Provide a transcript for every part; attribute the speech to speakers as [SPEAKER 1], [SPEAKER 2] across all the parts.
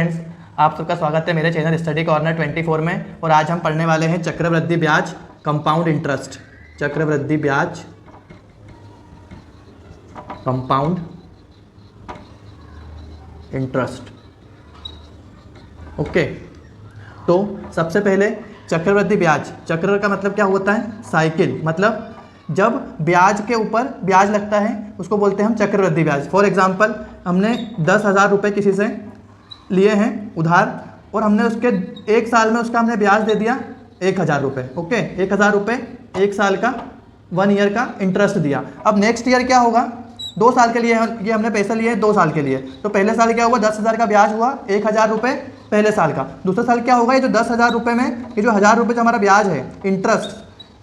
[SPEAKER 1] Friends, आप सबका स्वागत है मेरे चैनल स्टडी कॉर्नर 24 में। और आज हम पढ़ने वाले हैं चक्रवृद्धि ब्याज कंपाउंड इंटरेस्ट। चक्रवृद्धि ब्याज कंपाउंड इंटरेस्ट। ओके, तो सबसे पहले चक्रवृद्धि ब्याज, चक्र का मतलब क्या होता है? साइकिल। मतलब जब ब्याज के ऊपर ब्याज लगता है उसको बोलते हैं हम चक्रवृद्धि ब्याज। फॉर एग्जांपल, हमने 10,000 रुपये किसी से लिए हैं उधार और हमने उसके एक साल में उसका हमने ब्याज दे दिया 1,000 रुपये। ओके, 1,000 रुपये एक साल का, 1 ईयर का इंटरेस्ट दिया। अब नेक्स्ट ईयर क्या होगा? 2 साल के लिए ये हमने पैसे लिए 2 साल के लिए। तो पहले साल क्या हुआ? 10,000 का ब्याज हुआ, 1,000 रुपये पहले साल का। दूसरे साल क्या होगा? ये जो 10,000 रुपये में ये जो 1,000 रुपये जो हमारा ब्याज है इंटरेस्ट,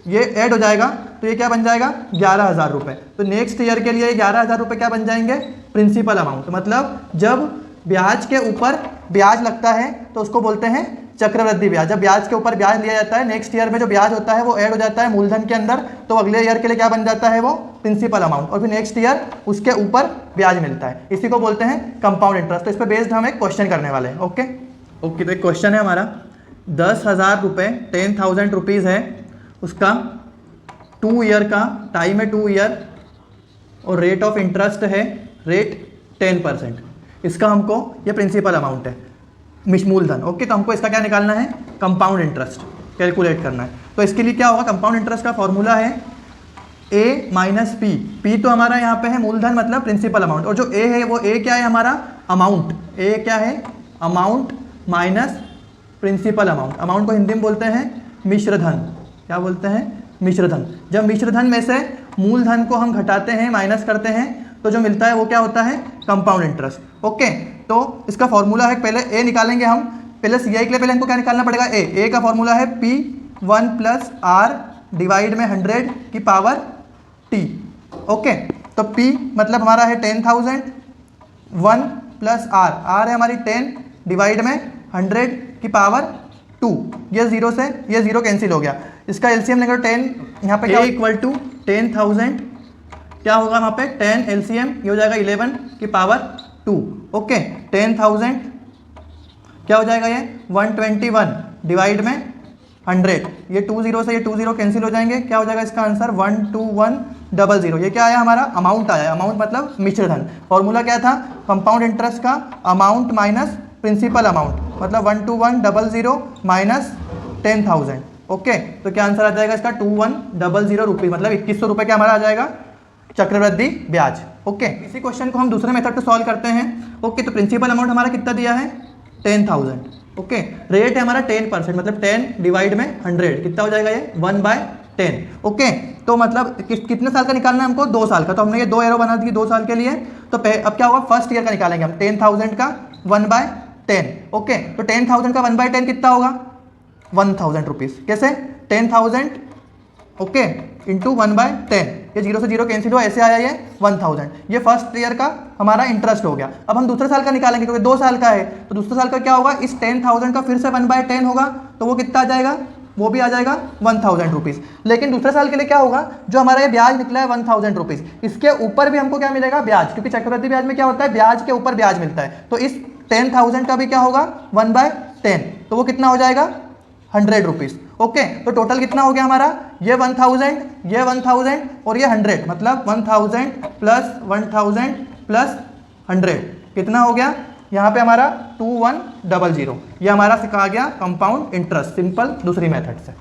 [SPEAKER 1] ये ऐड हो जाएगा तो ये क्या बन जाएगा? 11,000 रुपये। तो नेक्स्ट ईयर के लिए 11,000 रुपये क्या बन जाएंगे? Principal amount. मतलब जब ब्याज के ऊपर ब्याज लगता है तो उसको बोलते हैं चक्रवृद्धि ब्याज। जब ब्याज के ऊपर ब्याज लिया जाता है, नेक्स्ट ईयर में जो ब्याज होता है वो ऐड हो जाता है मूलधन के अंदर, तो अगले ईयर के लिए क्या बन जाता है? वो प्रिंसिपल अमाउंट। और फिर नेक्स्ट ईयर उसके ऊपर ब्याज मिलता है। इसी को बोलते हैं कंपाउंड इंटरेस्ट। तो इस पर बेस्ड हम एक क्वेश्चन करने वाले हैं। ओके, तो एक क्वेश्चन है हमारा, 10,000 रुपये 10,000 रुपीज़ है, उसका 2 ईयर का टाइम है, 2 ईयर, और रेट ऑफ इंटरेस्ट है रेट 10%। इसका हमको ये प्रिंसिपल अमाउंट है, मूलधन। ओके, तो हमको इसका क्या निकालना है? कंपाउंड इंटरेस्ट कैलकुलेट करना है। तो इसके लिए क्या होगा? कंपाउंड इंटरेस्ट का फॉर्मूला है ए माइनस पी। पी तो हमारा यहाँ पे है मूलधन, मतलब प्रिंसिपल अमाउंट, और जो ए है वो ए क्या है? हमारा अमाउंट। ए क्या है? Amount minus principal amount. Amount को हिंदी में बोलते हैं मिश्रधन। क्या बोलते हैं? मिश्रधन। जब मिश्रधन में से मूलधन को हम घटाते हैं, माइनस करते हैं, तो जो मिलता है वो क्या होता है? Compound interest. ओके, तो इसका फॉर्मूला है, पहले ए निकालेंगे हम। पहले सी आई के लिए पहले हमको क्या निकालना पड़ेगा? ए का फॉर्मूला है पी 1 + आर डिवाइड में 100 की पावर टी। ओके, तो पी मतलब हमारा है 10,000, 1 + आर है हमारी 10 डिवाइड में 100 की पावर 2। ये 0 से ये 0 कैंसिल हो गया। इसका एलसीएम लेंगे तो 10, यहाँ पे क्या इक्वल टू 10,000, क्या होगा वहाँ पे? 10 एलसीएम, ये हो जाएगा 11 की पावर 2। ओके, 10,000 क्या हो जाएगा? ये 121 डिवाइड में 100। ये 20 से ये 20 कैंसिल हो जाएंगे। क्या हो जाएगा इसका आंसर? 12100। ये क्या आया? हमारा अमाउंट आया। अमाउंट मतलब मिश्रधन। फॉर्मूला क्या था कंपाउंड इंटरेस्ट का? अमाउंट माइनस प्रिंसिपल अमाउंट, मतलब 12100 माइनस 10,000। ओके, तो क्या आंसर आ जाएगा इसका? 2100 रुपीज़, मतलब 2100 रुपये क्या हमारा आ जाएगा? चक्रवृद्धि ब्याज। ओके, इसी क्वेश्चन को हम दूसरे मेथड से सॉल्व करते हैं। ओके, तो प्रिंसिपल अमाउंट हमारा कितना दिया है? 10,000। ओके, रेट है हमारा 10%, मतलब 10 डिवाइड में 100 कितना हो जाएगा? ये 1/10। ओके, तो मतलब कितने साल का निकालना है हमको? 2 साल का। तो हमने ये 2 एरो बना दी 2 साल के लिए। तो अब क्या होगा? फर्स्ट ईयर का निकालेंगे हम, 10,000 का 1/10। ओके, तो 10,000 का 1/10 कितना होगा? 1,000 रुपीज़। कैसे? 10,000 ओके इंटू 1/10। ये 0 से 0 कैंसिल हुआ, ऐसे आया ये 1,000। ये फर्स्ट ईयर का हमारा इंटरेस्ट हो गया। अब हम दूसरे साल का निकालेंगे क्योंकि 2 साल का है। तो दूसरे साल का क्या होगा? इस 10,000 का फिर से 1/10 होगा, तो वो कितना आ जाएगा? वो भी आ जाएगा 1,000 रुपीज़। लेकिन दूसरे साल के लिए क्या होगा? जो हमारा ये ब्याज निकला है 1,000 रुपीज़, इसके ऊपर भी हमको क्या मिलेगा? ब्याज। क्योंकि चक्रवृद्धि ब्याज में क्या होता है? ब्याज के ऊपर ब्याज मिलता है। तो इस 10,000 का भी क्या होगा? 1/10, तो वो कितना हो जाएगा? 100 रुपीज़। ओके, तो टोटल कितना हो गया हमारा? ये 1,000, ये 1,000 और ये 100, मतलब 1,000 + 1,000 + 100 कितना हो गया? यहाँ पे हमारा 2100। ये हमारा सिखा गया कंपाउंड इंटरेस्ट, सिंपल दूसरी मेथड से।